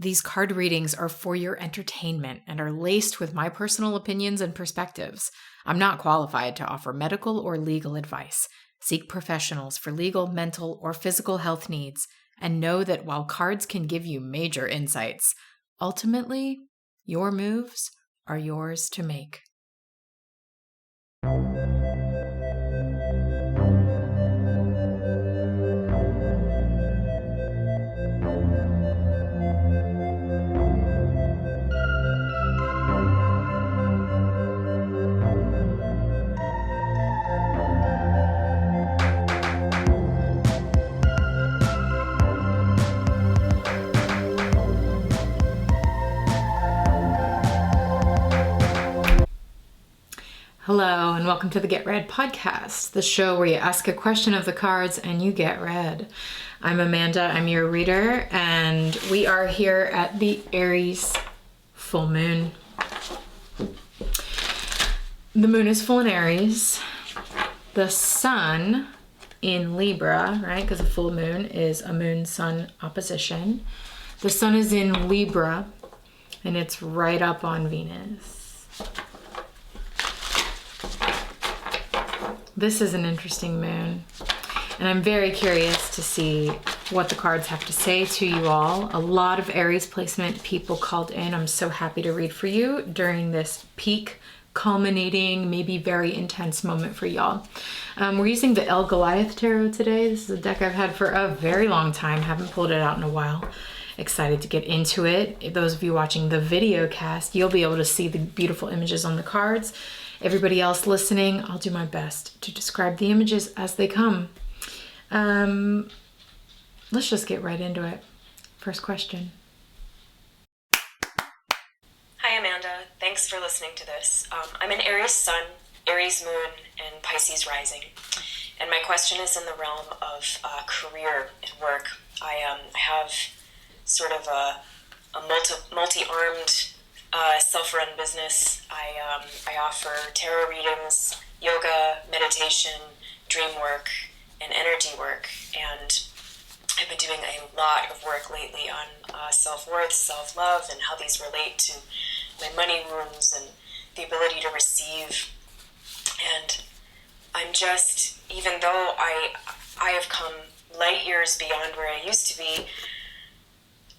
These card readings are for your entertainment and are laced with my personal opinions and perspectives. I'm not qualified to offer medical or legal advice. Seek professionals for legal, mental, or physical health needs, and know that while cards can give you major insights, ultimately, your moves are yours to make. Hello, and welcome to the Get Read podcast, the show where you ask a question of the cards and you get read. I'm Amanda, I'm your reader, and we are here at the Aries Full Moon. The moon is full in Aries. The sun in Libra, right? Because a full moon is a moon-sun opposition. The sun is in Libra, and it's right up on Venus. This is an interesting moon, and I'm very curious to see what the cards have to say to you all. A lot of Aries placement people called in. I'm so happy to read for you during this peak, culminating, maybe very intense moment for y'all. We're using the Goliath tarot today. This is a deck I've had for a very long time. Haven't pulled it out in a while. Excited to get into it. Those of you watching the video cast, you'll be able to see the beautiful images on the cards. Everybody else listening, I'll do my best to describe the images as they come. Let's just get right into it. First question. Hi Amanda, thanks for listening to this. I'm an Aries sun, Aries moon, and Pisces rising. And my question is in the realm of career and work. I have sort of a multi-armed self-run business. I offer tarot readings, yoga, meditation, dream work, and energy work. And I've been doing a lot of work lately on self-worth, self-love, and how these relate to my money wounds and the ability to receive. And I'm just, even though I have come light years beyond where I used to be,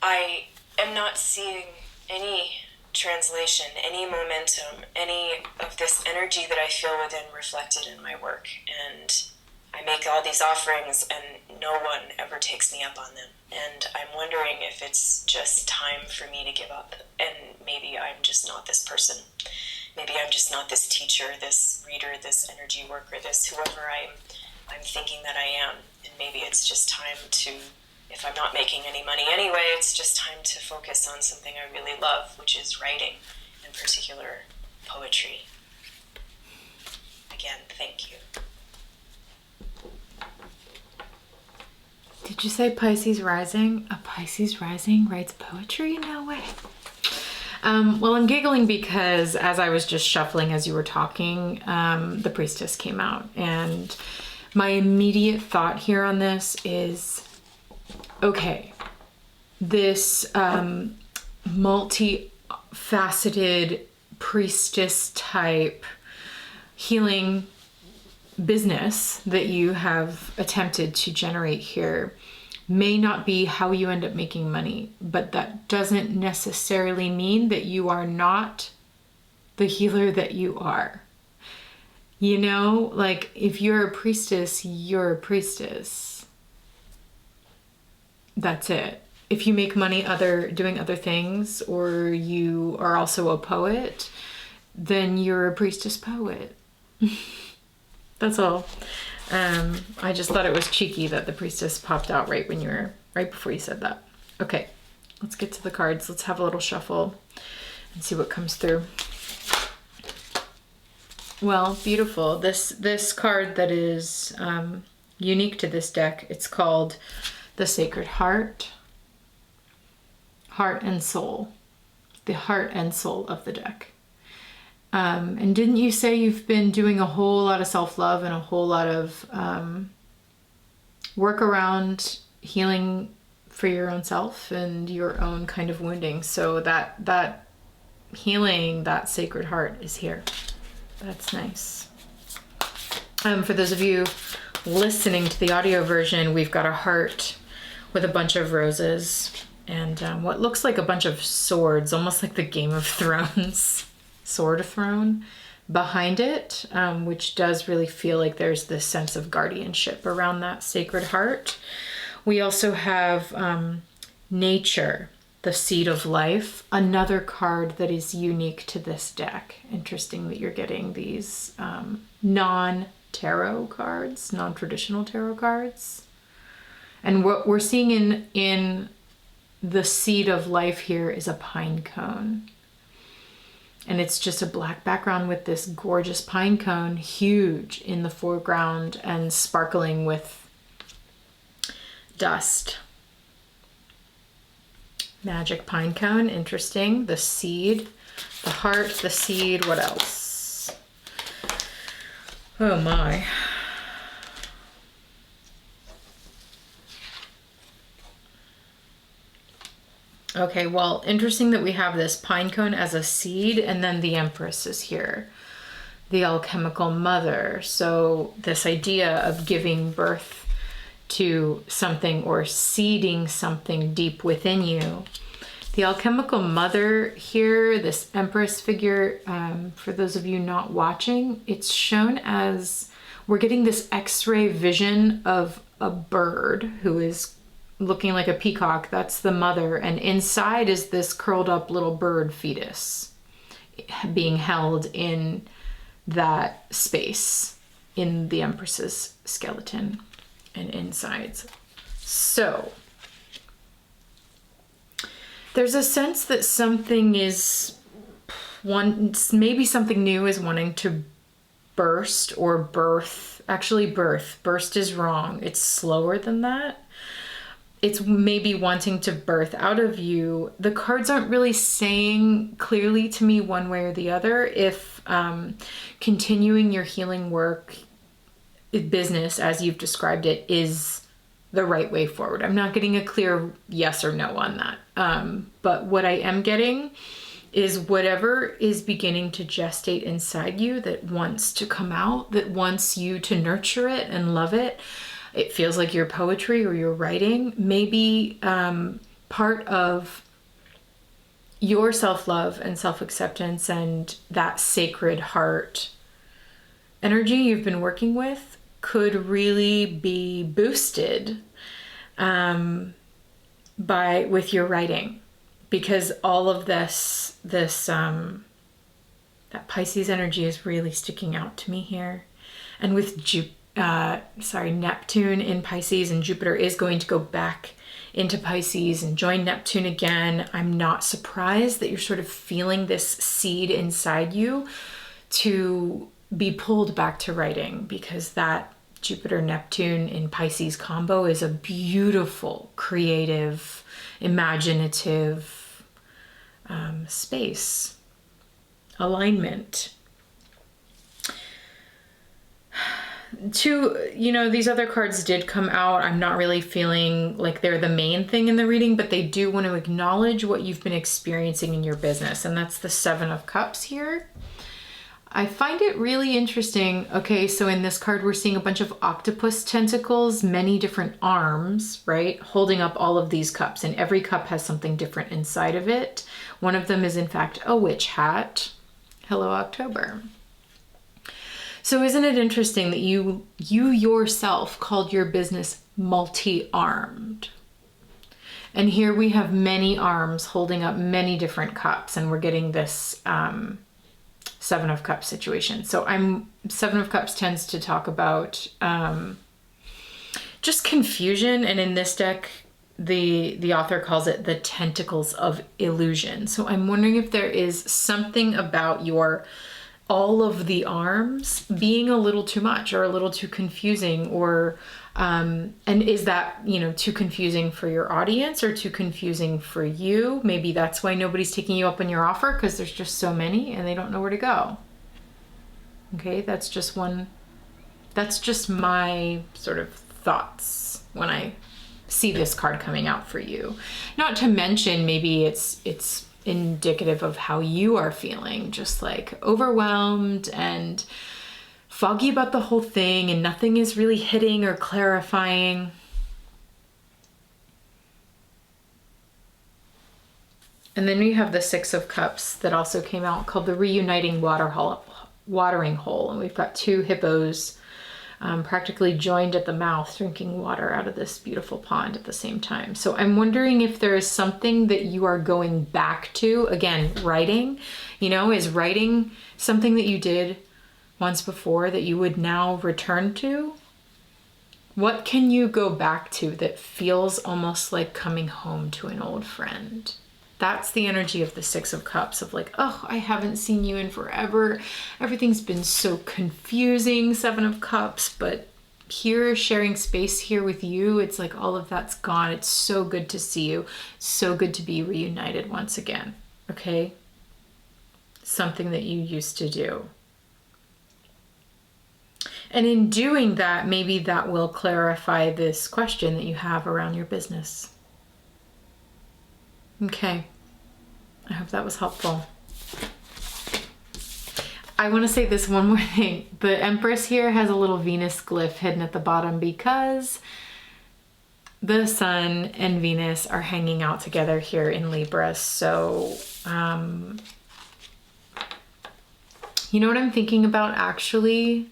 I am not seeing any translation, any momentum, any of this energy that I feel within reflected in my work. And I make all these offerings and no one ever takes me up on them. And I'm wondering if it's just time for me to give up. And maybe I'm just not this person. Maybe I'm just not this teacher, this reader, this energy worker, this whoever I'm thinking that I am. And maybe it's just time to, if I'm not making any money anyway, it's just time to focus on something I really love, which is writing, in particular, poetry. Again, thank you. Did you say Pisces rising? A Pisces rising writes poetry? No way. Well, I'm giggling because as I was just shuffling as you were talking, the priestess came out. And my immediate thought here on this is, okay, this multifaceted priestess type healing business that you have attempted to generate here may not be how you end up making money, but that doesn't necessarily mean that you are not the healer that you are. You know, like if you're a priestess, you're a priestess. That's it. If you make money doing other things, or you are also a poet, then you're a priestess poet. That's all. I just thought it was cheeky that the priestess popped out right before you said that. Okay, let's get to the cards. Let's have a little shuffle and see what comes through. Well, beautiful. This card that is unique to this deck, it's called the Sacred Heart. Heart and Soul. The heart and soul of the deck. And didn't you say you've been doing a whole lot of self-love and a whole lot of work around healing for your own self and your own kind of wounding. So that healing, that sacred heart is here. That's nice. For those of you listening to the audio version, we've got a heart with a bunch of roses and what looks like a bunch of swords, almost like the Game of Thrones sword throne behind it, which does really feel like there's this sense of guardianship around that sacred heart. We also have nature, the seed of life, another card that is unique to this deck. Interesting that you're getting these non-tarot cards, non-traditional tarot cards. And what we're seeing in the seed of life here is a pine cone. And it's just a black background with this gorgeous pine cone, huge in the foreground and sparkling with dust. Magic pine cone, interesting. The seed, the heart, the seed, what else? Oh my. Okay, well, interesting that we have this pine cone as a seed, and then the Empress is here, the alchemical mother. So this idea of giving birth to something or seeding something deep within you. The alchemical mother here, this Empress figure, for those of you not watching, it's shown as, we're getting this X-ray vision of a bird who is looking like a peacock. That's the mother, and inside is this curled up little bird fetus being held in that space in the Empress's skeleton and insides. So there's a sense that something is maybe something new is wanting to burst or birth. Actually, burst is wrong. It's slower than that. It's maybe wanting to birth out of you. The cards aren't really saying clearly to me one way or the other if continuing your healing work, business as you've described it, is the right way forward. I'm not getting a clear yes or no on that. But what I am getting is whatever is beginning to gestate inside you that wants to come out, that wants you to nurture it and love it. It feels like your poetry or your writing, maybe part of your self-love and self-acceptance and that sacred heart energy you've been working with could really be boosted with your writing, because all of this that Pisces energy is really sticking out to me here. And with Neptune in Pisces, and Jupiter is going to go back into Pisces and join Neptune again. I'm not surprised that you're sort of feeling this seed inside you to be pulled back to writing, because that Jupiter-Neptune in Pisces combo is a beautiful, creative, imaginative space, alignment. These other cards did come out. I'm not really feeling like they're the main thing in the reading, but they do want to acknowledge what you've been experiencing in your business. And that's the Seven of Cups here. I find it really interesting. Okay, so in this card, we're seeing a bunch of octopus tentacles, many different arms, right? Holding up all of these cups, and every cup has something different inside of it. One of them is in fact a witch hat. Hello, October. So isn't it interesting that you yourself called your business multi-armed? And here we have many arms holding up many different cups, and we're getting this Seven of Cups situation. So Seven of Cups tends to talk about just confusion, and in this deck, the author calls it the tentacles of illusion. So I'm wondering if there is something about all of the arms being a little too much or a little too confusing, or and is that too confusing for your audience or too confusing for you? Maybe that's why nobody's taking you up on your offer, because there's just so many and they don't know where to go. Okay, that's just my sort of thoughts when I see this card coming out for you. Not to mention, maybe it's indicative of how you are feeling, just like overwhelmed and foggy about the whole thing, and nothing is really hitting or clarifying. And then we have the Six of Cups that also came out, called the Reuniting Watering Hole. And we've got two hippos practically joined at the mouth, drinking water out of this beautiful pond at the same time. So I'm wondering if there is something that you are going back to. Again, writing, is writing something that you did once before that you would now return to? What can you go back to that feels almost like coming home to an old friend? That's the energy of the Six of Cups, of like, oh, I haven't seen you in forever. Everything's been so confusing, Seven of Cups, but here, sharing space here with you, it's like all of that's gone. It's so good to see you. So good to be reunited once again, okay? Something that you used to do. And in doing that, maybe that will clarify this question that you have around your business. Okay, I hope that was helpful. I want to say this one more thing. The Empress here has a little Venus glyph hidden at the bottom because the Sun and Venus are hanging out together here in Libra. So, you know what I'm thinking about actually?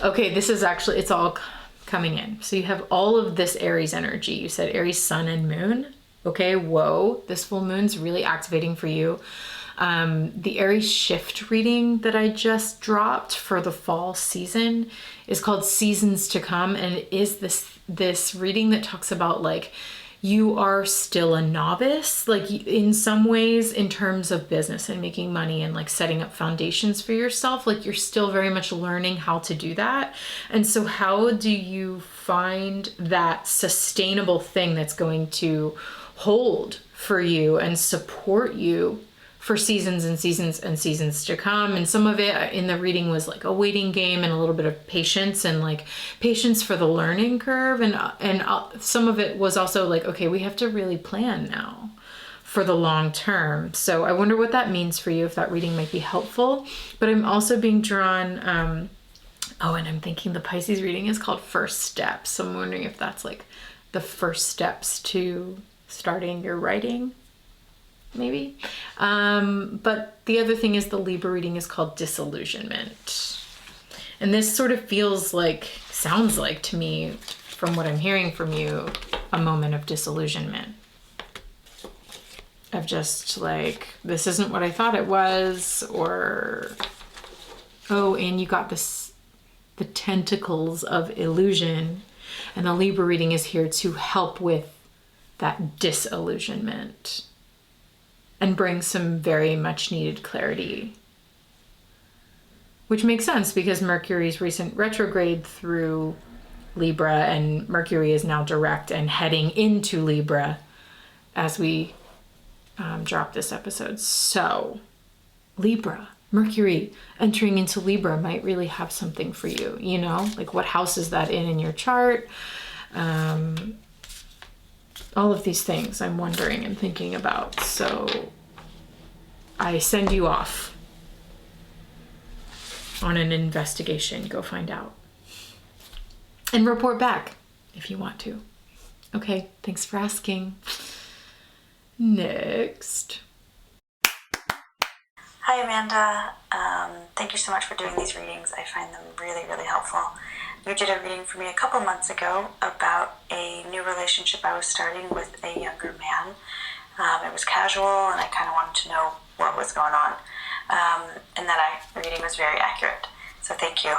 Okay, this is actually, it's all coming in. So you have all of this Aries energy. You said Aries, Sun, and Moon. Okay, whoa, this full moon's really activating for you. The Aries shift reading that I just dropped for the fall season is called Seasons to Come, and it is this reading that talks about like you are still a novice, like in some ways in terms of business and making money and like setting up foundations for yourself, like you're still very much learning how to do that. And so how do you find that sustainable thing that's going to hold for you and support you for seasons and seasons and seasons to come? And some of it in the reading was like a waiting game and a little bit of patience and like patience for the learning curve. And some of it was also like, okay, we have to really plan now for the long term. So I wonder what that means for you, if that reading might be helpful. But I'm also being drawn, and I'm thinking the Pisces reading is called First Steps. So I'm wondering if that's like the first steps to starting your writing, maybe. But the other thing is the Libra reading is called Disillusionment. And this sort of sounds like to me, from what I'm hearing from you, a moment of disillusionment. Of just like, this isn't what I thought it was, or, oh, and you got the tentacles of illusion. And the Libra reading is here to help with that disillusionment and bring some very much needed clarity. Which makes sense because Mercury's recent retrograde through Libra, and Mercury is now direct and heading into Libra as we drop this episode. So Libra, Mercury entering into Libra might really have something for you, like what house is that in your chart? All of these things I'm wondering and thinking about. So I send you off on an investigation. Go find out. And report back if you want to. Okay, thanks for asking. Next. Hi, Amanda. Thank you so much for doing these readings. I find them really, really helpful. You did a reading for me a couple months ago about a new relationship I was starting with a younger man. It was casual, and I kind of wanted to know what was going on. And that reading was very accurate. So thank you.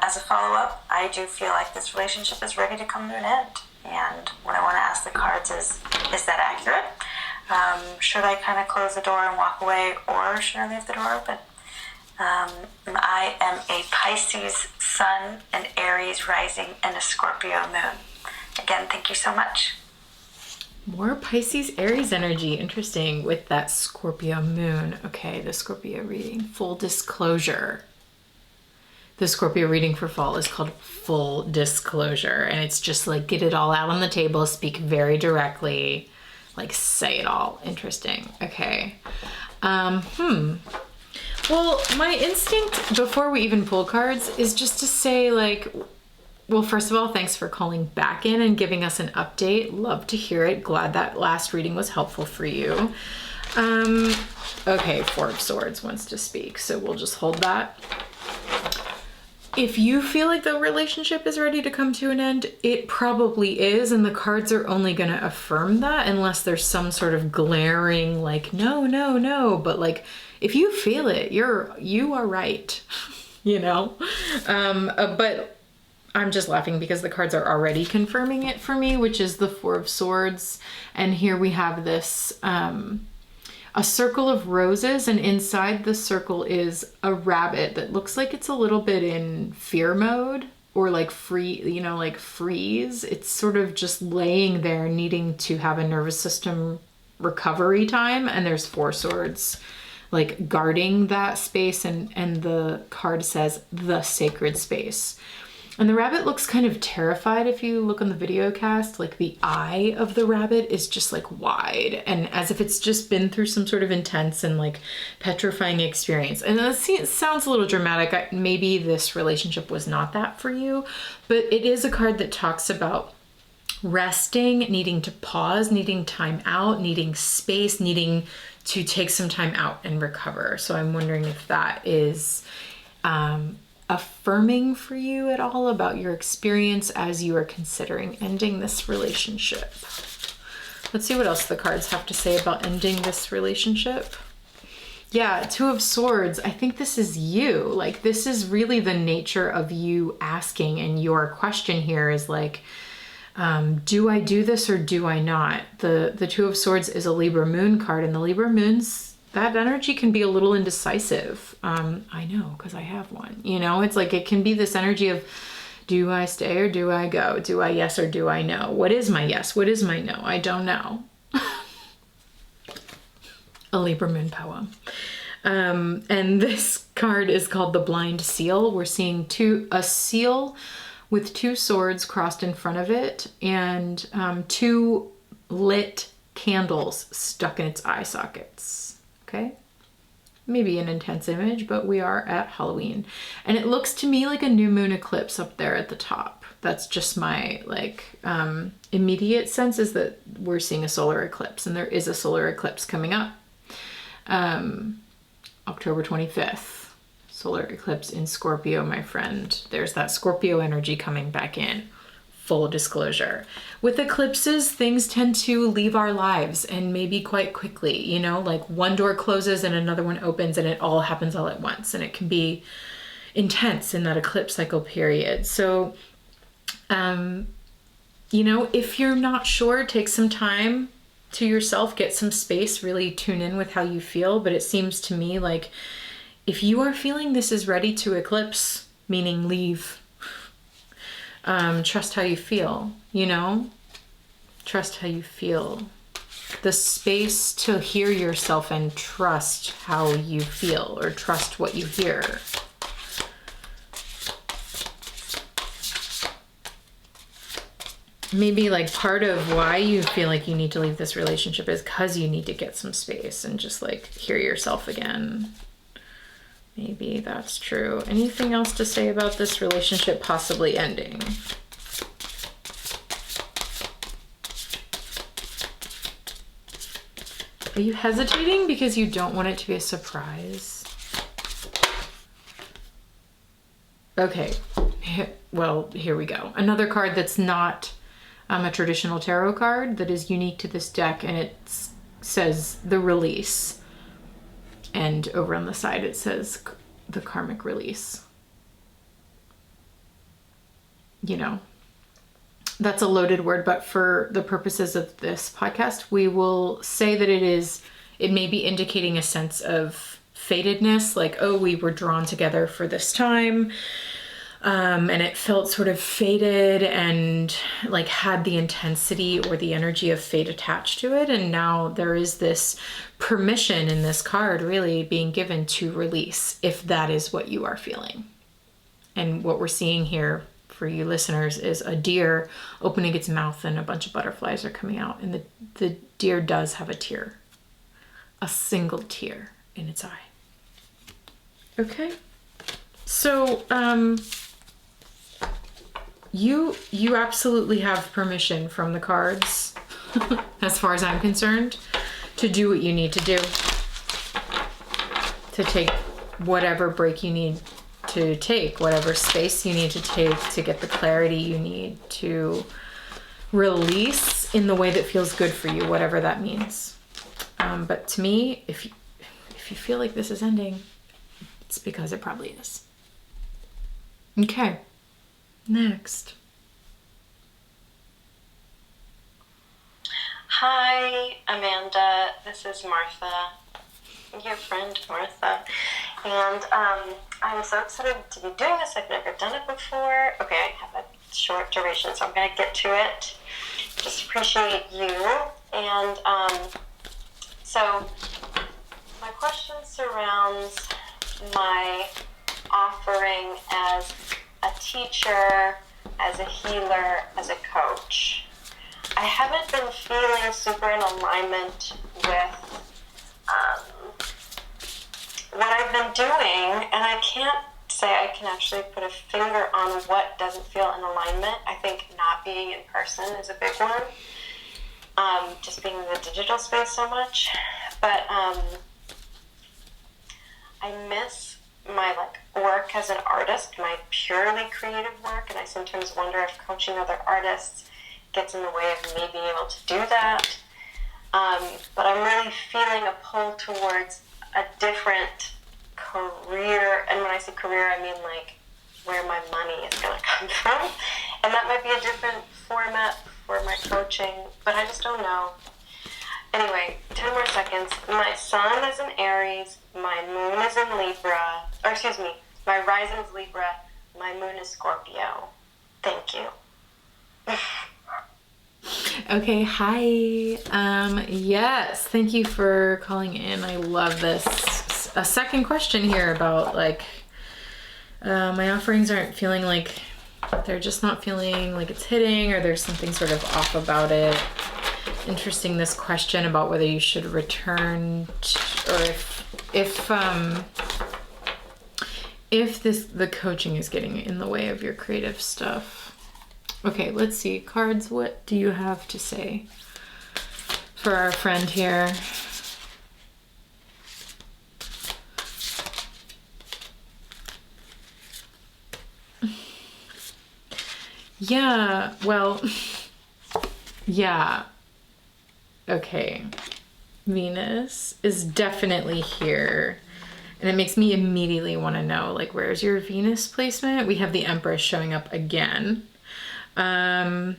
As a follow-up, I do feel like this relationship is ready to come to an end. And what I want to ask the cards is that accurate? Should I kind of close the door and walk away, or should I leave the door open? I am a Pisces Sun, an Aries rising, and a Scorpio moon. Again, thank you so much. More Pisces Aries energy. Interesting with that Scorpio moon. Okay, the Scorpio reading. Full disclosure. the Scorpio reading for fall is called Full Disclosure. And it's just like, get it all out on the table, speak very directly, like say it all. Interesting. Okay. Well, my instinct before we even pull cards is just to say, like, well, first of all, thanks for calling back in and giving us an update. Love to hear it. Glad that last reading was helpful for you. Okay, Four of Swords wants to speak, so we'll just hold that. If you feel like the relationship is ready to come to an end, it probably is, and the cards are only going to affirm that unless there's some sort of glaring, like, no, no, no. But like, if you feel it, you are right, you know? But I'm just laughing because the cards are already confirming it for me, which is the Four of Swords. And here we have this, a circle of roses, and inside the circle is a rabbit that looks like it's a little bit in fear mode, or like like freeze. It's sort of just laying there needing to have a nervous system recovery time. And there's four swords like guarding that space, and the card says the sacred space. And the rabbit looks kind of terrified if you look on the video cast. Like the eye of the rabbit is just like wide, and as if it's just been through some sort of intense and like petrifying experience. And it sounds a little dramatic. Maybe this relationship was not that for you, but it is a card that talks about resting, needing to pause, needing time out, needing space, needing to take some time out and recover. So I'm wondering if that is affirming for you at all about your experience as you are considering ending this relationship. Let's see what else the cards have to say about ending this relationship. Yeah, Two of Swords. I think this is you. Like, this is really the nature of you asking, and your question here is like, do I do this or do I not? The Two of Swords is a Libra Moon card, and the Libra Moons, that energy can be a little indecisive. I know, because I have one. You know, it's like it can be this energy of, do I stay or do I go? Do I yes or do I no? What is my yes? What is my no? I don't know. A Libra Moon poem. And this card is called the Blind Seal. We're seeing a seal with two swords crossed in front of it, and two lit candles stuck in its eye sockets. Okay, maybe an intense image, but we are at Halloween, and it looks to me like a new moon eclipse up there at the top. That's just my like immediate sense, is that we're seeing a solar eclipse, and there is a solar eclipse coming up, October 25th. Solar eclipse in Scorpio, my friend. There's that Scorpio energy coming back in. Full disclosure. With eclipses, things tend to leave our lives, and maybe quite quickly, you know, like one door closes and another one opens, and it all happens all at once, and it can be intense in that eclipse cycle period. So, you know, if you're not sure, take some time to yourself, get some space, really tune in with how you feel. But it seems to me like if you are feeling this is ready to eclipse, meaning leave, trust how you feel, you know? Trust how you feel. The space to hear yourself and trust how you feel, or trust what you hear. Maybe like part of why you feel like you need to leave this relationship is because you need to get some space and just like hear yourself again. Maybe that's true. Anything else to say about this relationship possibly ending? Are you hesitating because you don't want it to be a surprise? Okay, well, here we go. Another card that's not a traditional tarot card, that is unique to this deck, and it says the release. And over on the side it says the karmic release. You know, that's a loaded word, but for the purposes of this podcast, we will say that it may be indicating a sense of fatedness, like, oh, we were drawn together for this time, and it felt sort of fated and like had the intensity or the energy of fate attached to it. And now there is this permission in this card really being given to release, if that is what you are feeling. And what we're seeing here for you listeners is a deer opening its mouth and a bunch of butterflies are coming out. And the deer does have a tear, a single tear in its eye. Okay. So, you absolutely have permission from the cards, as far as I'm concerned, to do what you need to do. To take whatever break you need to take, whatever space you need to take to get the clarity you need to release in the way that feels good for you, whatever that means. But to me, if you feel like this is ending, it's because it probably is. Okay, next. Hi, Amanda. This is Martha, your friend Martha. And I'm so excited to be doing this. I've never done it before. Okay, I have a short duration, so I'm going to get to it. Just appreciate you. And so my question surrounds my offering as a teacher, as a healer, as a coach. I haven't been feeling super in alignment with what I've been doing, and I can't say I can actually put a finger on what doesn't feel in alignment. I think not being in person is a big one, just being in the digital space so much. But I miss my work as an artist, my purely creative work, and I sometimes wonder if coaching other artists gets in the way of me being able to do that. But I'm really feeling a pull towards a different career, and when I say career, I mean where my money is going to come from, and that might be a different format for my coaching, but I just don't know. Anyway, 10 more seconds. My sun is in Aries, my moon is in Libra, my rising is Libra, my moon is Scorpio. Thank you. Okay, hi. Yes, thank you for calling in. I love this. A second question here about my offerings aren't feeling like, they're just not feeling like it's hitting, or there's something sort of off about it. Interesting, this question about whether you should return or if the coaching is getting in the way of your creative stuff. Okay, let's see. Cards, what do you have to say for our friend here? Yeah, well, yeah. Okay. Venus is definitely here. And it makes me immediately want to know, where's your Venus placement? We have the Empress showing up again. The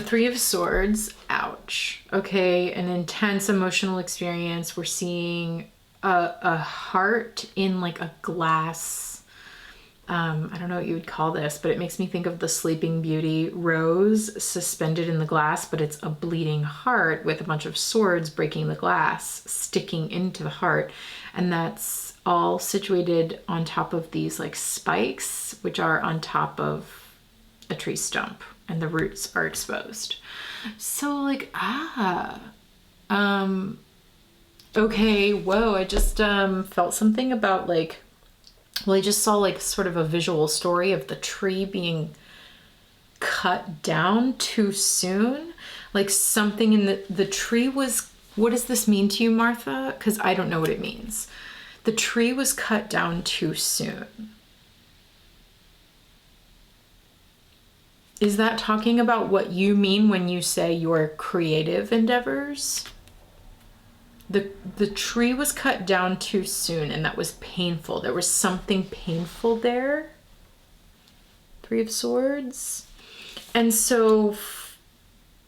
Three of Swords, ouch. Okay, an intense emotional experience. We're seeing a heart in a glass, I don't know what you would call this, but it makes me think of the Sleeping Beauty rose suspended in the glass, but it's a bleeding heart with a bunch of swords breaking the glass, sticking into the heart. And that's all situated on top of these spikes, which are on top of a tree stump, and the roots are exposed. So okay, whoa, I just felt something about I just saw sort of a visual story of the tree being cut down too soon. Something in the tree was, what does this mean to you, Martha? Because I don't know what it means. The tree was cut down too soon. Is that talking about what you mean when you say your creative endeavors? The tree was cut down too soon, and that was painful. There was something painful there. Three of Swords. And so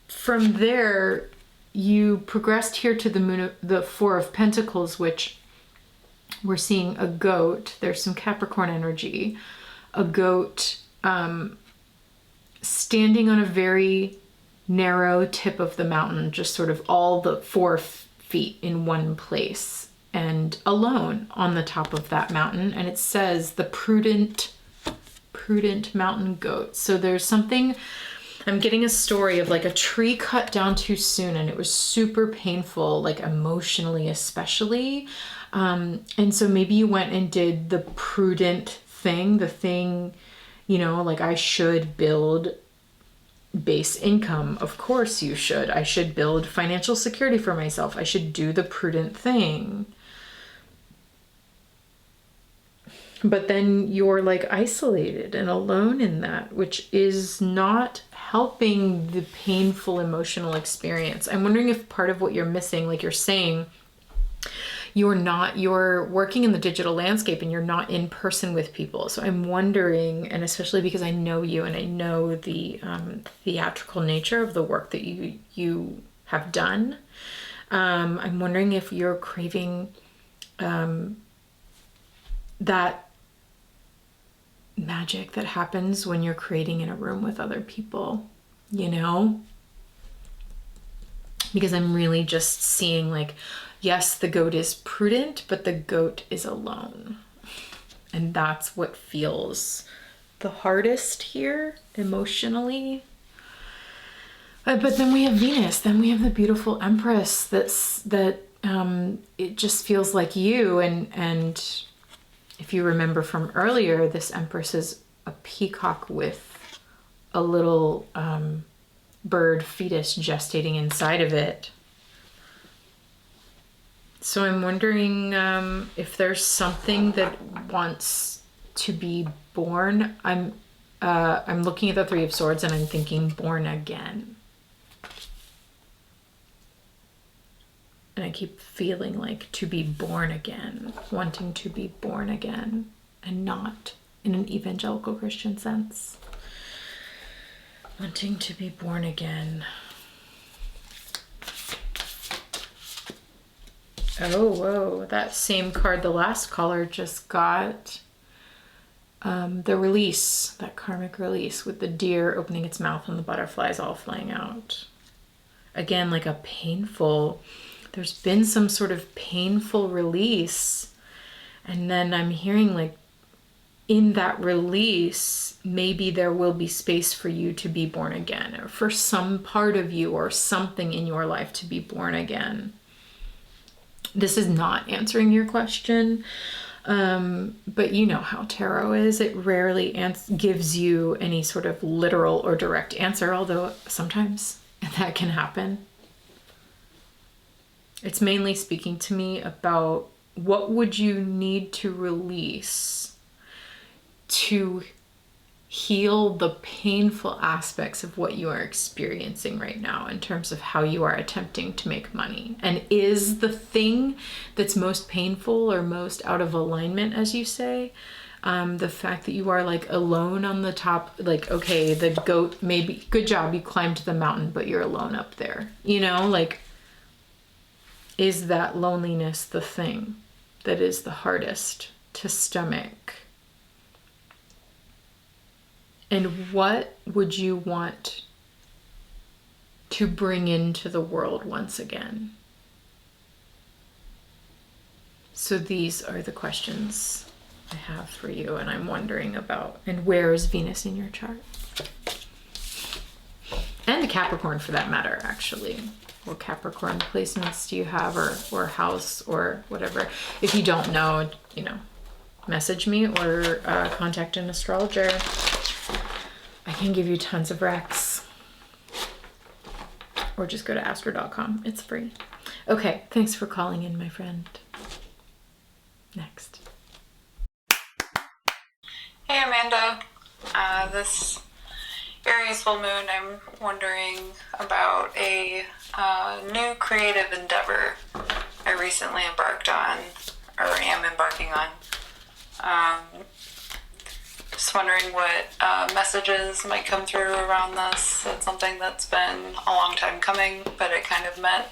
from there, you progressed here to the moon, the Four of Pentacles, which we're seeing a goat. There's some Capricorn energy. A goat standing on a very narrow tip of the mountain, just sort of all the 4 feet in one place, and alone on the top of that mountain. And it says the prudent mountain goat. So there's something, I'm getting a story of like a tree cut down too soon, and it was super painful, like emotionally especially. And so maybe you went and did the prudent thing, the thing, you know, like I should build base income. Of course you should. I should build financial security for myself. I should do the prudent thing. But then you're like isolated and alone in that, which is not helping the painful emotional experience. I'm wondering if part of what you're missing, like you're saying, you're working in the digital landscape and you're not in person with people. So I'm wondering, and especially because I know you and I know the theatrical nature of the work that you have done, I'm wondering if you're craving that magic that happens when you're creating in a room with other people, you know? Because I'm really just seeing like, yes, the goat is prudent, but the goat is alone. And that's what feels the hardest here emotionally. But then we have Venus, then we have the beautiful Empress that it just feels like you. And if you remember from earlier, this Empress is a peacock with a little bird fetus gestating inside of it. So I'm wondering if there's something that wants to be born. I'm looking at the Three of Swords and I'm thinking born again. And I keep feeling like to be born again, wanting to be born again, and not in an evangelical Christian sense. Wanting to be born again. Oh, whoa, that same card the last caller just got. The release, that karmic release with the deer opening its mouth and the butterflies all flying out. Again, like a painful, there's been some sort of painful release. And then I'm hearing like in that release, maybe there will be space for you to be born again, or for some part of you or something in your life to be born again. This is not answering your question, but you know how tarot is. It rarely gives you any sort of literal or direct answer, although sometimes that can happen. It's mainly speaking to me about what would you need to release to heal the painful aspects of what you are experiencing right now in terms of how you are attempting to make money. And is the thing that's most painful or most out of alignment, as you say, the fact that you are like alone on the top, like, okay, the goat, maybe, good job, you climbed the mountain, but you're alone up there, you know, like, is that loneliness the thing that is the hardest to stomach? And what would you want to bring into the world once again? So these are the questions I have for you, and I'm wondering about, and where is Venus in your chart? And Capricorn for that matter, actually. What Capricorn placements do you have, or house, or whatever? If you don't know, you know, message me or contact an astrologer. I can give you tons of recs. Or just go to astro.com. It's free. Okay, thanks for calling in, my friend. Next. Hey Amanda, this Aries Full Moon, I'm wondering about a new creative endeavor I recently embarked on, or am embarking on. Just wondering what messages might come through around this. It's something that's been a long time coming, but it kind of meant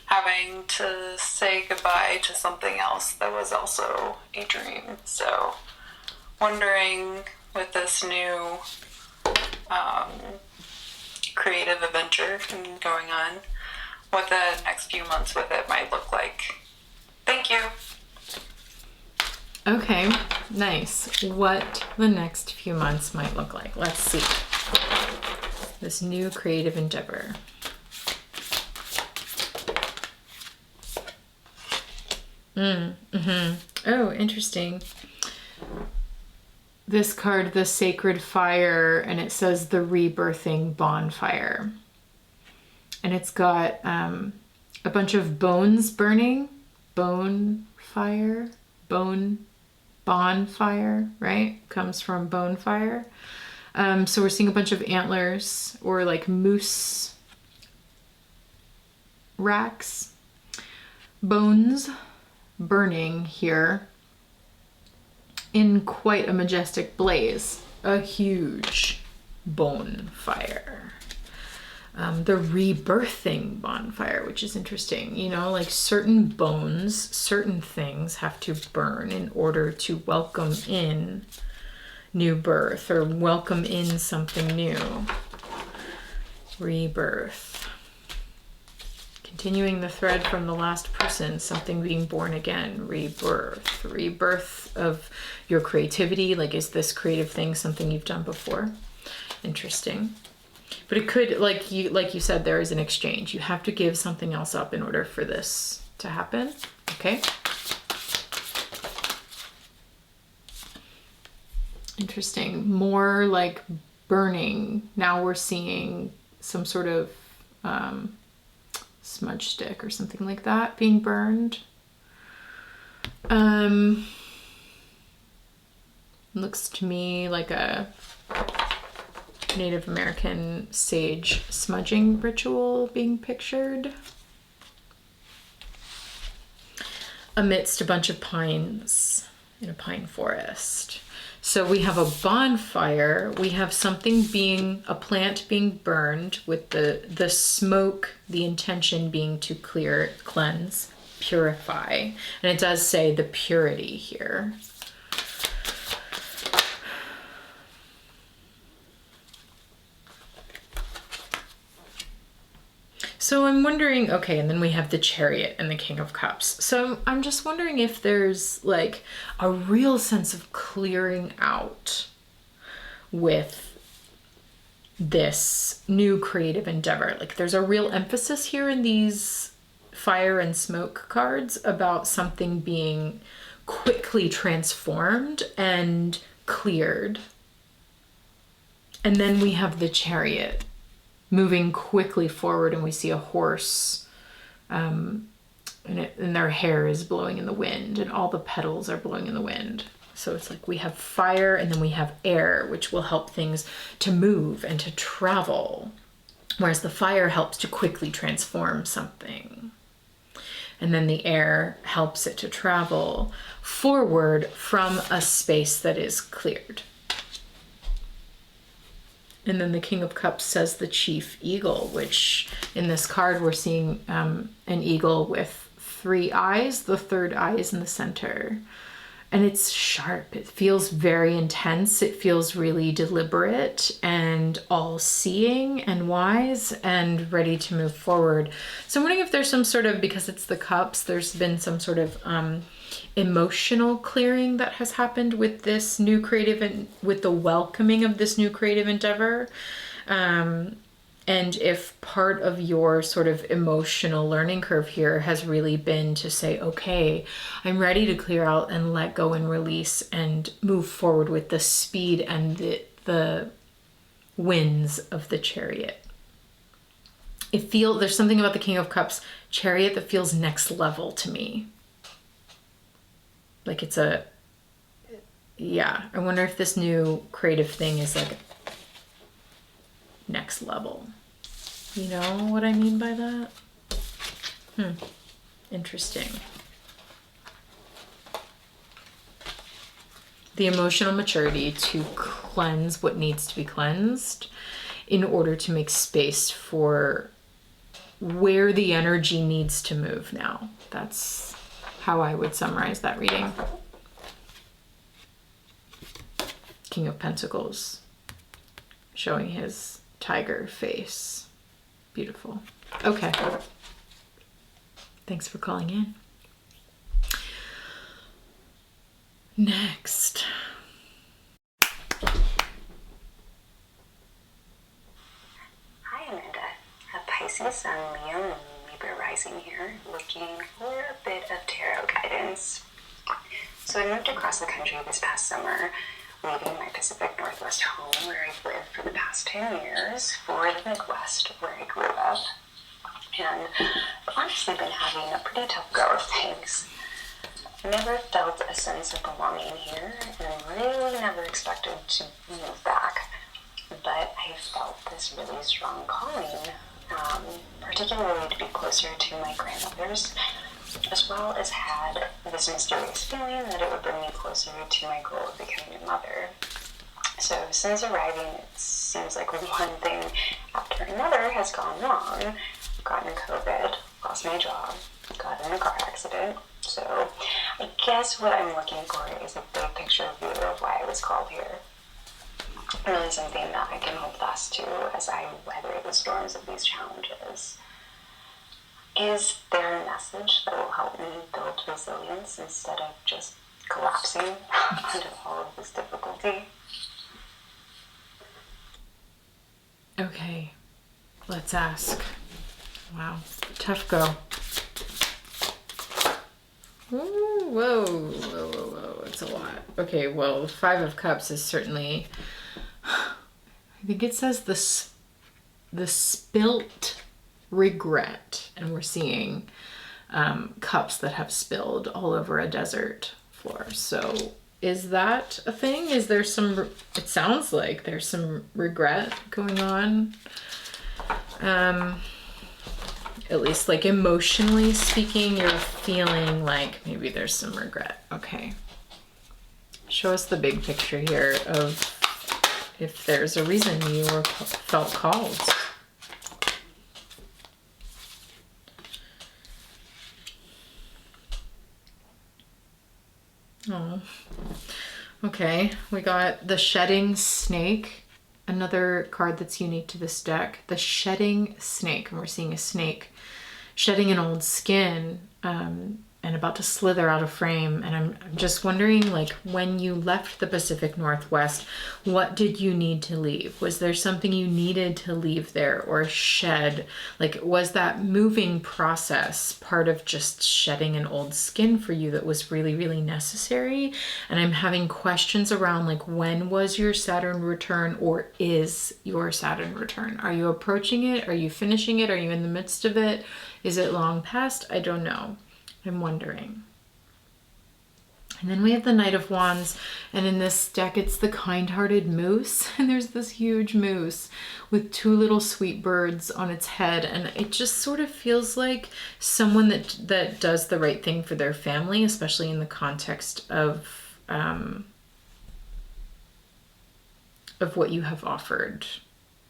having to say goodbye to something else that was also a dream. So wondering with this new creative adventure going on, what the next few months with it might look like. Thank you. Okay, nice. What the next few months might look like. Let's see. This new creative endeavor. Oh, interesting. This card, the Sacred Fire, and it says the Rebirthing Bonfire. And it's got a bunch of bones burning. Bonfire, right? Comes from bonfire. So we're seeing a bunch of antlers or like moose racks. Bones burning here in quite a majestic blaze. A huge bonfire. The rebirthing bonfire, which is interesting. You know, like certain bones, certain things have to burn in order to welcome in new birth or welcome in something new. Rebirth. Continuing the thread from the last person, something being born again. Rebirth. Rebirth of your creativity. Like, is this creative thing something you've done before? Interesting. But it could, like you said, there is an exchange. You have to give something else up in order for this to happen. Okay. Interesting. More like burning. Now we're seeing some sort of smudge stick or something like that being burned. Looks to me like a Native American sage smudging ritual being pictured amidst a bunch of pines in a pine forest. So we have a bonfire, we have a plant being burned with the smoke, the intention being to clear, cleanse, purify. And it does say the purity here. So I'm wondering, okay, and then we have the Chariot and the King of Cups. So I'm just wondering if there's like a real sense of clearing out with this new creative endeavor. Like there's a real emphasis here in these fire and smoke cards about something being quickly transformed and cleared. And then we have the Chariot moving quickly forward, and we see a horse and their hair is blowing in the wind and all the petals are blowing in the wind. So it's like we have fire and then we have air, which will help things to move and to travel, whereas the fire helps to quickly transform something, and then the air helps it to travel forward from a space that is cleared. And then the King of Cups says the chief eagle, which in this card we're seeing an eagle with 3 eyes. The third eye is in the center. And it's sharp. It feels very intense. It feels really deliberate and all-seeing and wise and ready to move forward. So I'm wondering if there's some sort of, because it's the cups, there's been some sort of emotional clearing that has happened with this new creative and with the welcoming of this new creative endeavor. And if part of your sort of emotional learning curve here has really been to say, okay, I'm ready to clear out and let go and release and move forward with the speed and the winds of the Chariot. There's something about the King of Cups Chariot that feels next level to me. Like it's I wonder if this new creative thing is like next level. You know what I mean by that? Interesting. The emotional maturity to cleanse what needs to be cleansed in order to make space for where the energy needs to move now. That's how I would summarize that reading. King of Pentacles showing his tiger face. Beautiful. Okay. Thanks for calling in. Next. Hi, Amanda. A Pisces Sun, Leo, and Libra rising here, looking for a bit of tarot guidance. So I moved across the country this past summer, leaving my Pacific Northwest home where I've lived for the past 10 years for the Midwest where I grew up. And I've honestly been having a pretty tough go of things. I never felt a sense of belonging here and really never expected to move back. But I felt this really strong calling, particularly to be closer to my grandmothers, as well as had this mysterious feeling that it would bring me closer to my goal of becoming a mother. So since arriving, it seems like one thing after another has gone wrong. Gotten COVID, lost my job, got in a car accident. So I guess what I'm looking for is a big picture view of why I was called here. Really something that I can hold fast to as I weather the storms of these challenges. Is there a message that will help me build resilience instead of just collapsing under all of this difficulty? Okay, let's ask. Wow, tough go. Ooh, whoa, it's a lot. Okay, well, the Five of Cups is certainly, I think it says the spilt regret, and we're seeing cups that have spilled all over a desert floor. So is that a thing? Is there some, it sounds like there's some regret going on. At least like emotionally speaking, you're feeling like maybe there's some regret. Okay. Show us the big picture here of if there's a reason you were felt called. Oh, okay. We got the shedding snake, another card that's unique to this deck. The shedding snake, and we're seeing a snake shedding an old skin and about to slither out of frame. And I'm just wondering, like, when you left the Pacific Northwest, what did you need to leave? Was there something you needed to leave there or shed? Like, was that moving process part of just shedding an old skin for you that was really, really necessary? And I'm having questions around, like, when was your Saturn return, or is your Saturn return? Are you approaching it? Are you finishing it? Are you in the midst of it? Is it long past? I don't know. I'm wondering. And then we have the Knight of Wands, and in this deck it's the kind-hearted moose, and there's this huge moose with two little sweet birds on its head, and it just sort of feels like someone that does the right thing for their family, especially in the context of what you have offered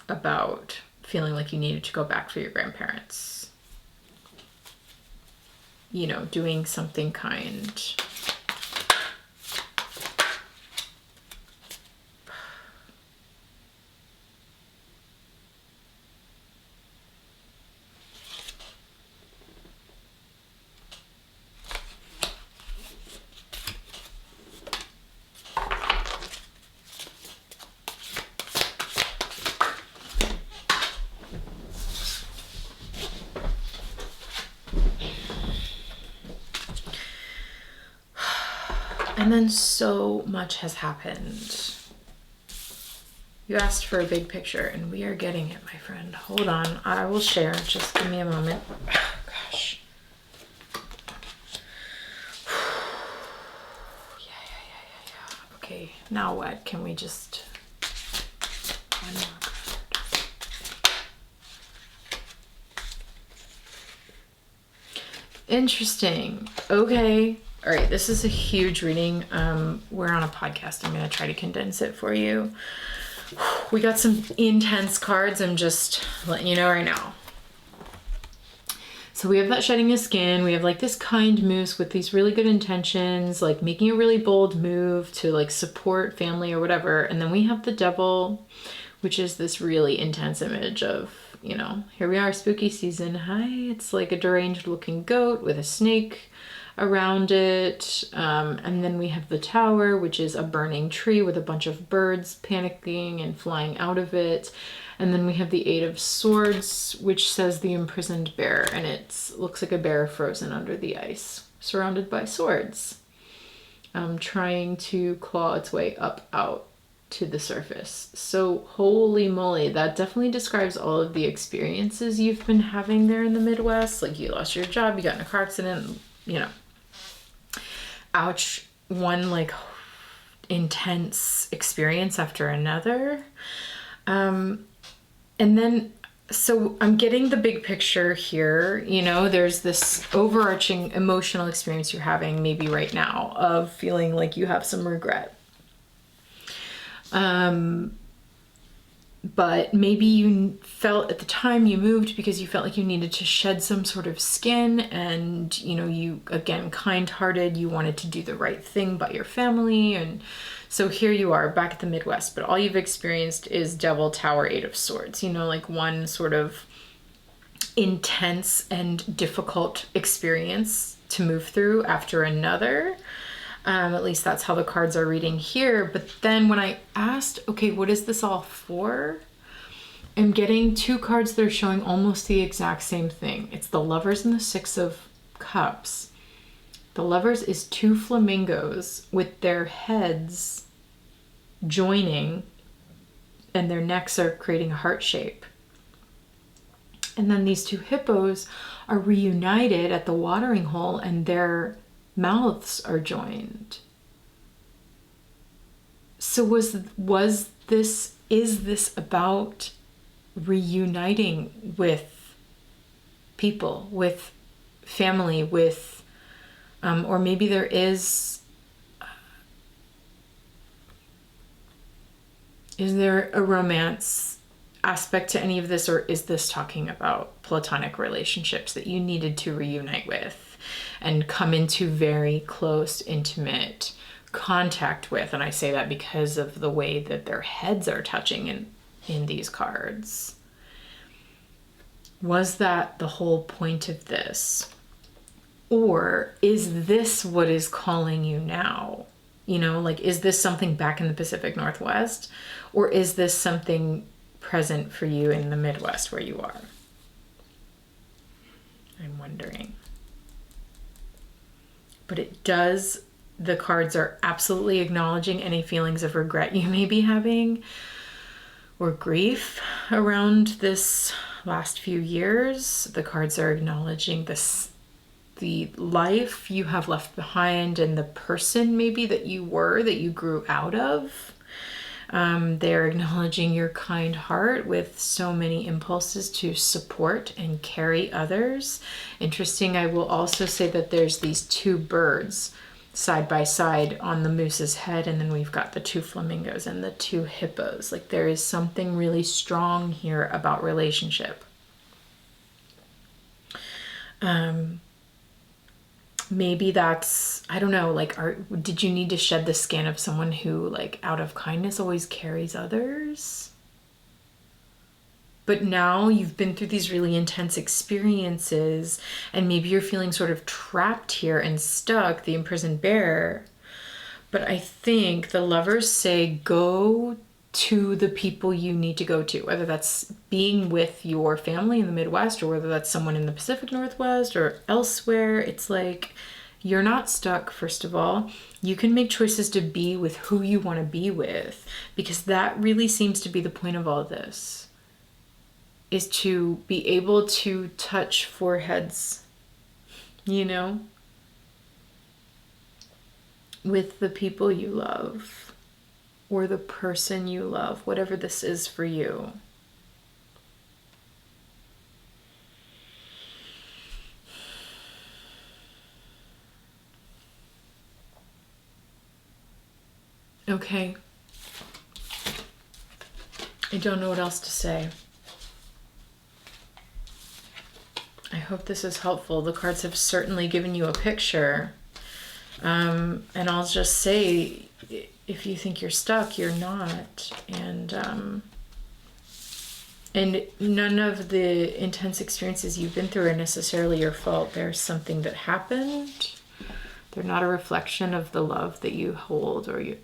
about feeling like you needed to go back for your grandparents. You know, doing something kind. And then so much has happened. You asked for a big picture, and we are getting it, my friend. Hold on, I will share. Just give me a moment. Gosh. Yeah. Okay, now what? Can we just... one more card. Interesting. Okay. All right, this is a huge reading. We're on a podcast. I'm going to try to condense it for you. We got some intense cards. I'm just letting you know right now. So we have that shedding of skin. We have like this kind moose with these really good intentions, like making a really bold move to like support family or whatever. And then we have the devil. which is this really intense image of, you know, here we are, spooky season. Hi, it's like a deranged looking goat with a snake around it. And then we have the tower, which is a burning tree with a bunch of birds panicking and flying out of it. And then we have the Eight of Swords, which says the imprisoned bear, and it looks like a bear frozen under the ice, surrounded by swords, trying to claw its way up out to the surface. So holy moly, that definitely describes all of the experiences you've been having there in the Midwest. Like you lost your job, you got in a car accident, you know. Ouch, one like intense experience after another. And then, so I'm getting the big picture here, you know, there's this overarching emotional experience you're having maybe right now of feeling like you have some regret. But maybe you felt at the time you moved because you felt like you needed to shed some sort of skin, and, you know, you, again, kind-hearted, you wanted to do the right thing by your family. And so here you are back at the Midwest, but all you've experienced is Devil, Tower, Eight of Swords, you know, like one sort of intense and difficult experience to move through after another. At least that's how the cards are reading here. But then when I asked, okay, what is this all for? I'm getting two cards that are showing almost the exact same thing. It's the Lovers and the Six of Cups. The Lovers is two flamingos with their heads joining and their necks are creating a heart shape. And then these two hippos are reunited at the watering hole and their mouths are joined. So is this about reuniting with people, with family, with, or maybe there is there a romance aspect to any of this, or is this talking about platonic relationships that you needed to reunite with and come into very close, intimate contact with? And I say that because of the way that their heads are touching in these cards. Was that the whole point of this? Or is this what is calling you now? You know, like, is this something back in the Pacific Northwest? Or is this something present for you in the Midwest where you are? I'm wondering. But it does, the cards are absolutely acknowledging any feelings of regret you may be having or grief around this last few years. The cards are acknowledging this, the life you have left behind and the person maybe that you were, that you grew out of. They're acknowledging your kind heart with so many impulses to support and carry others. Interesting, I will also say that there's these two birds side by side on the moose's head, and then we've got the two flamingos and the two hippos. Like, there is something really strong here about relationship. Maybe that's, I don't know, like, did you need to shed the skin of someone who, like, out of kindness always carries others? But now you've been through these really intense experiences and maybe you're feeling sort of trapped here and stuck, the imprisoned bear. But I think the Lovers say go to the people you need to go to, whether that's being with your family in the Midwest or whether that's someone in the Pacific Northwest or elsewhere. It's like, you're not stuck, first of all. You can make choices to be with who you want to be with, because that really seems to be the point of all this, is to be able to touch foreheads, you know, with the people you love. Or the person you love, whatever this is for you. Okay. I don't know what else to say. I hope this is helpful. The cards have certainly given you a picture. And I'll just say, if you think you're stuck, you're not. And And none of the intense experiences you've been through are necessarily your fault. There's something that happened. They're not a reflection of the love that you hold or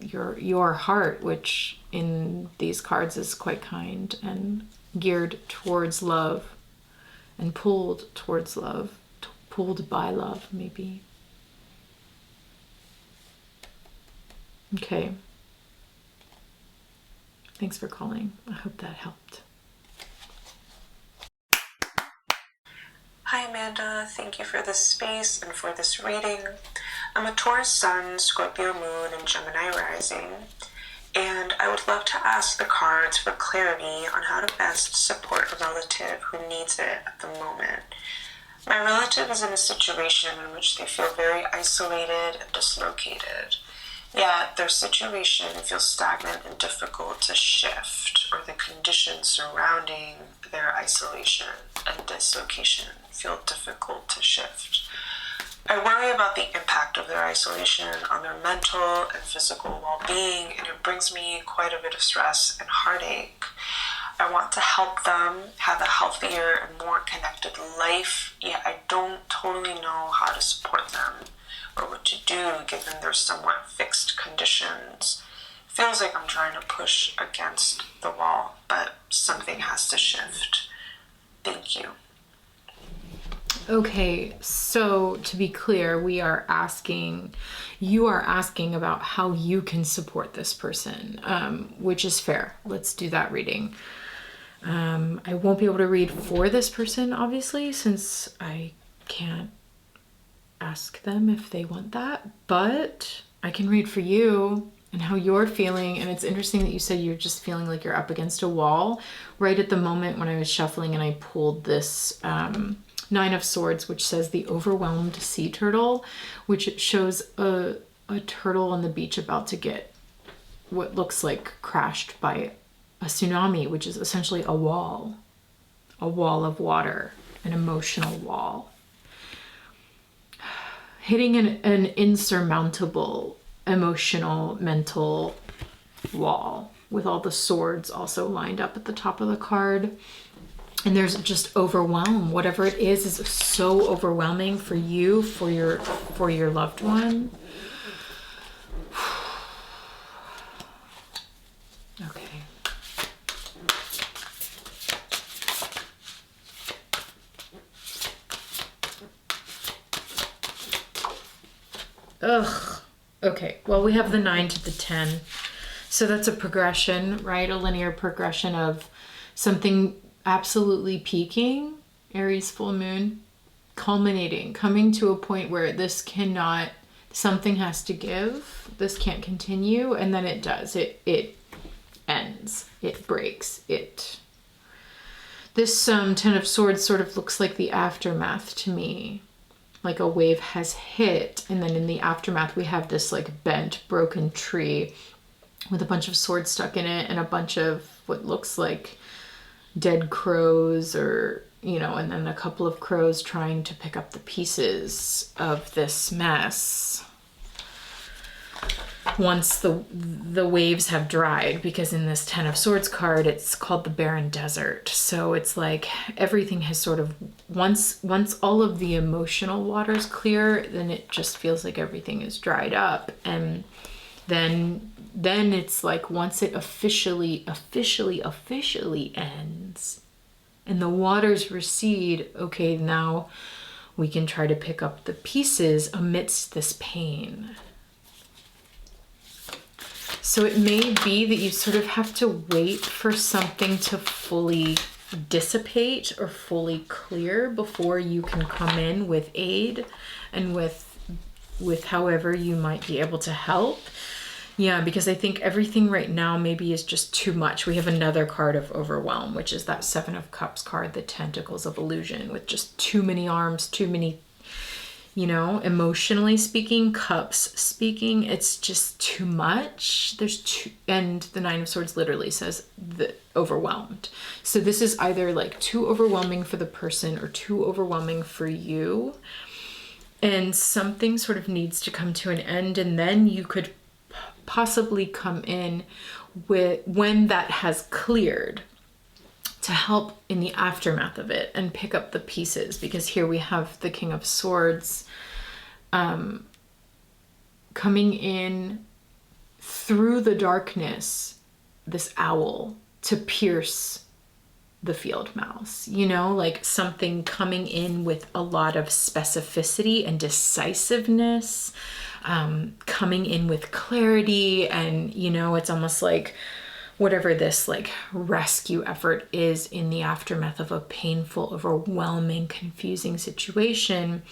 your heart, which in these cards is quite kind and geared towards love and pulled towards love, pulled by love, maybe. Okay. Thanks for calling. I hope that helped. Hi Amanda, thank you for this space and for this reading. I'm a Taurus Sun, Scorpio Moon, and Gemini Rising, and I would love to ask the cards for clarity on how to best support a relative who needs it at the moment. My relative is in a situation in which they feel very isolated and dislocated. Yet their situation feels stagnant and difficult to shift, or the conditions surrounding their isolation and dislocation feel difficult to shift. I worry about the impact of their isolation on their mental and physical well-being, and it brings me quite a bit of stress and heartache. I want to help them have a healthier and more connected life, yet I don't totally know how to support them or what to do given their somewhat fixed conditions. Feels like I'm trying to push against the wall, but something has to shift. Thank you. Okay, so to be clear, you are asking about how you can support this person, which is fair. Let's do that reading. I won't be able to read for this person, obviously, since I can't ask them if they want that, but I can read for you and how you're feeling. And it's interesting that you said you're just feeling like you're up against a wall right at the moment when I was shuffling and I pulled this Nine of Swords, which says the overwhelmed sea turtle, which shows a turtle on the beach about to get what looks like crashed by a tsunami, which is essentially a wall of water, an emotional wall. Hitting an insurmountable emotional, mental wall with all the swords also lined up at the top of the card. And there's just overwhelm. Whatever it is so overwhelming for you, for your loved one. Okay. Ugh. Okay, well, we have the 9 to the 10. So that's a progression, right? A linear progression of something absolutely peaking, Aries full moon, culminating, coming to a point where something has to give. This can't continue, and then it does. It ends. It breaks. This 10 of Swords sort of looks like the aftermath to me. Like a wave has hit, and then in the aftermath we have this like bent, broken tree with a bunch of swords stuck in it and a bunch of what looks like dead crows, or and then a couple of crows trying to pick up the pieces of this mess once the waves have dried, because in this 10 of Swords card it's called the barren desert. So it's like everything has sort of once all of the emotional waters clear, then it just feels like everything is dried up, and then it's like once it officially ends and the waters recede, okay, now we can try to pick up the pieces amidst this pain. So it may be that you sort of have to wait for something to fully dissipate or fully clear before you can come in with aid and with however you might be able to help. Yeah, because I think everything right now maybe is just too much. We have another card of overwhelm, which is that 7 of Cups card, the tentacles of illusion, with just too many arms, too many, emotionally speaking, cups speaking, it's just too much. And the 9 of Swords literally says the overwhelmed. So this is either like too overwhelming for the person or too overwhelming for you. And something sort of needs to come to an end, and then you could possibly come in with when that has cleared, to help in the aftermath of it and pick up the pieces, because here we have the King of Swords coming in through the darkness, this owl, to pierce the field mouse, you know, like something coming in with a lot of specificity and decisiveness, coming in with clarity. And, you know, it's almost like whatever this like rescue effort is in the aftermath of a painful, overwhelming, confusing situation,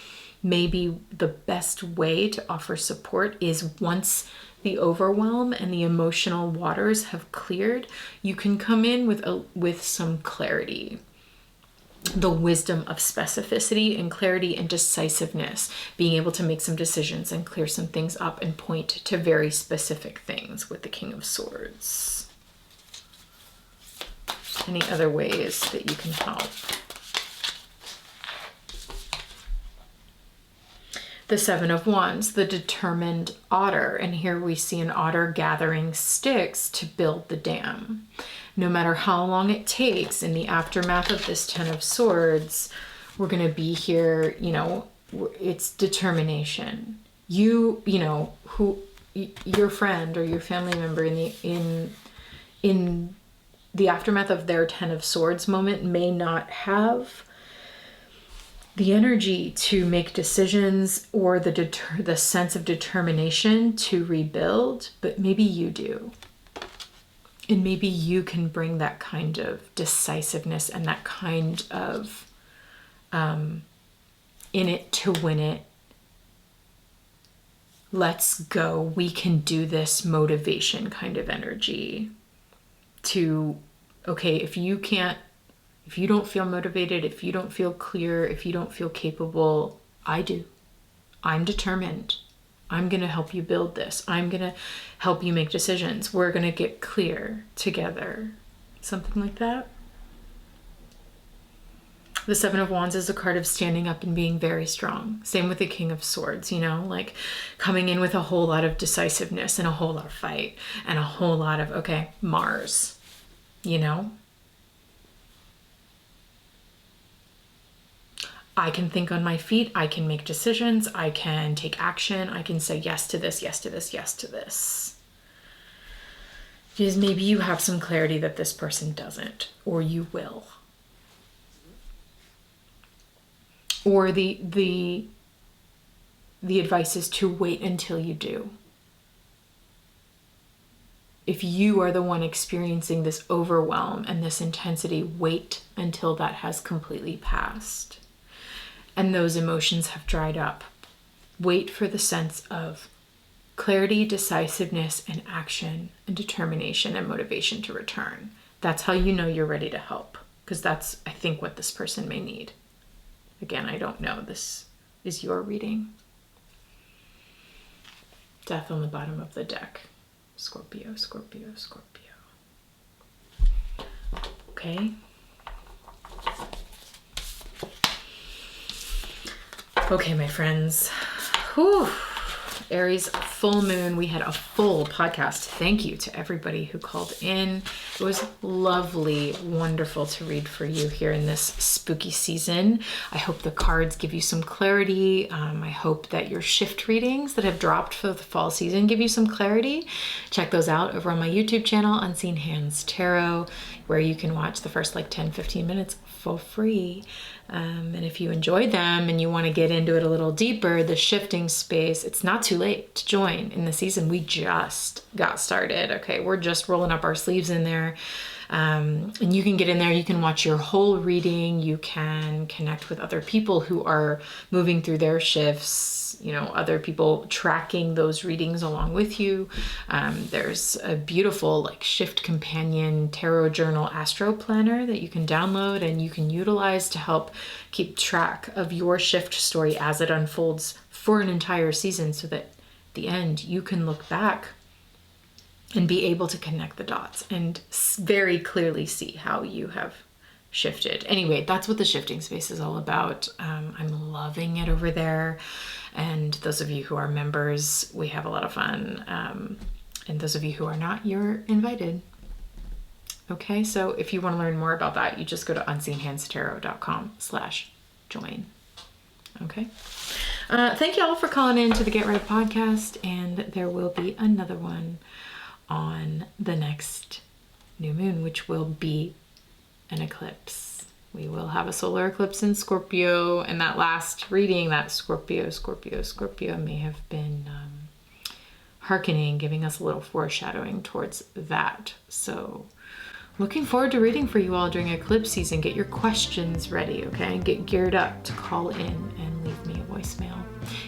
maybe the best way to offer support is once the overwhelm and the emotional waters have cleared, you can come in with some clarity, the wisdom of specificity and clarity and decisiveness, being able to make some decisions and clear some things up and point to very specific things with the King of Swords. Any other ways that you can help? The Seven of Wands, the determined otter. And here we see an otter gathering sticks to build the dam. No matter how long it takes, in the aftermath of this Ten of Swords, we're going to be here, you know, it's determination. You know, who your friend or your family member in the aftermath of their Ten of Swords moment may not have the energy to make decisions or the sense of determination to rebuild, but maybe you do. And maybe you can bring that kind of decisiveness and that kind of in it to win it. Let's go. We can do this motivation kind of energy to, okay, if you don't feel motivated, if you don't feel clear, if you don't feel capable, I do. I'm determined. I'm going to help you build this. I'm going to help you make decisions. We're going to get clear together. Something like that. The Seven of Wands is a card of standing up and being very strong. Same with the King of Swords, you know, like coming in with a whole lot of decisiveness and a whole lot of fight and a whole lot of, okay, Mars, you know. I can think on my feet. I can make decisions. I can take action. I can say yes to this, yes to this, yes to this. Because maybe you have some clarity that this person doesn't, or you will. Or the advice is to wait until you do. If you are the one experiencing this overwhelm and this intensity, wait until that has completely passed and those emotions have dried up. Wait for the sense of clarity, decisiveness, and action, and determination and motivation to return. That's how you know you're ready to help, because that's, I think, what this person may need. Again, I don't know. This is your reading. Death on the bottom of the deck. Scorpio, Scorpio, Scorpio. Okay. Okay, my friends. Whew. Aries full moon. We had a full podcast. Thank you to everybody who called in. It was lovely, wonderful to read for you here in this spooky season. I hope the cards give you some clarity. I hope that your shift readings that have dropped for the fall season give you some clarity. Check those out over on my YouTube channel, Unseen Hands Tarot, where you can watch the first like 10-15 minutes for free. And if you enjoyed them and you want to get into it a little deeper, the shifting space, it's not too late to join in the season. We just got started. Okay, we're just rolling up our sleeves in there. And you can get in there, you can watch your whole reading, you can connect with other people who are moving through their shifts, you know, other people tracking those readings along with you. There's a beautiful like shift companion tarot journal astro planner that you can download and you can utilize to help keep track of your shift story as it unfolds for an entire season, so that at the end you can look back and be able to connect the dots and very clearly see how you have shifted. Anyway, that's what the shifting space is all about. I'm loving it over there. And those of you who are members, we have a lot of fun. And those of you who are not, you're invited. Okay, so if you want to learn more about that, you just go to unseenhandstarot.com/join. Okay. Thank you all for calling in to the Get Right podcast, and there will be another one on the next new moon, which will be an eclipse. We will have a solar eclipse in Scorpio, and that last reading, that Scorpio may have been hearkening, giving us a little foreshadowing towards that. So looking forward to reading for you all during eclipse season. Get your questions ready, okay? And get geared up to call in and leave me a voicemail.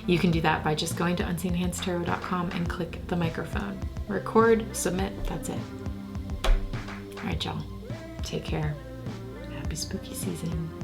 You can do that by just going to unseenhandstarot.com and click the microphone. Record, submit, that's it. All right, y'all. Take care. Happy spooky season.